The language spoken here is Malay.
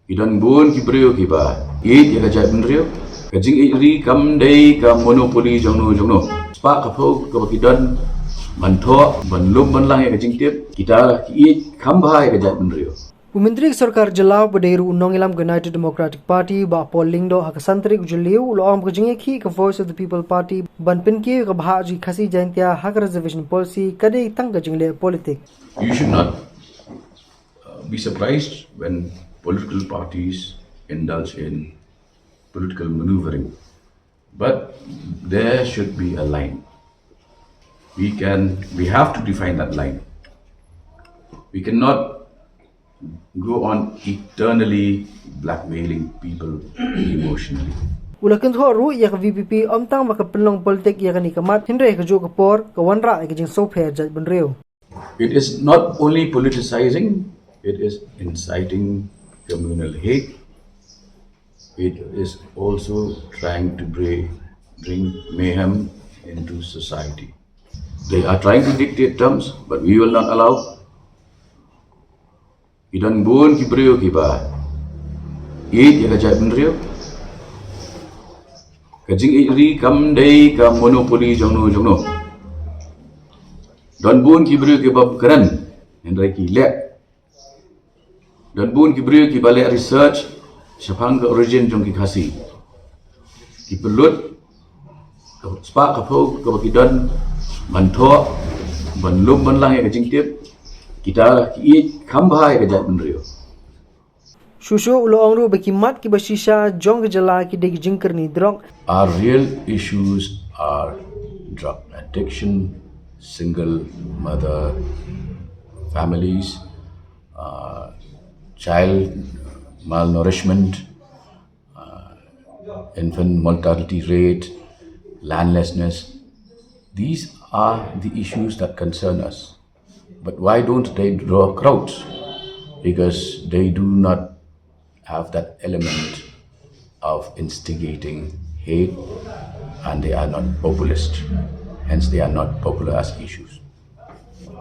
Idan bun ki brio ki ba. It ya ka Jaitbynriew. Ka Jingsngewpher kam dei ka monopoli jongno. Spa ka phok ka bakidan Kynthoh banlum banlang ya ka Jingtip. Kita it kam ba ya ka Jaitbynriew. Menteri Sarkar Jelau Berdairu Unong Ilam United Democratic Party ba polling do hakasantri Juliu loam kejingeki ke Voice of the People Party ban pinki ke bahaji khasi jantia hak reservation policy kadai tang ke jingle politik. You should not be surprised when political parties indulge in political maneuvering. But there should be a line. We have to define that line. We cannot go on eternally blackmailing people emotionally. Ula Kynthoh ru ya ke VPP omtang maka pelong politik ya ke nikamat hindai ke jo ke por ke Wanrah ke Jingsngewpher Jaitbynriew. It is not only politicizing, it is inciting communal hate. It is also trying to bring mayhem into society. They are trying to dictate terms, but we will not allow. Idan bun ki brio ki ba. It ya ka Jaitbynriew. Ka Jingsngewpher kam dei ka monopoli jongno. Dan bun ki brio ki ba keren. Hendrai ki lek. Dan bun ki brio ki balik research siapang ke origin jong ki khasi. Ki pelut spa ka phok ka bakidan Kynthoh banlum banlang ya ka Jingtip. Kita it kam ba ya ka Jaitbynriew. Shusho ulo angru bekimat ki basisha jong ke jala ki deg jingker ni drog. Our real issues are drug addiction, single mother families, child malnourishment, infant mortality rate, landlessness. These are the issues that concern us. But why don't they draw crowds? Because they do not have that element of instigating hate, and they are not populist. Hence, they are not popular as issues.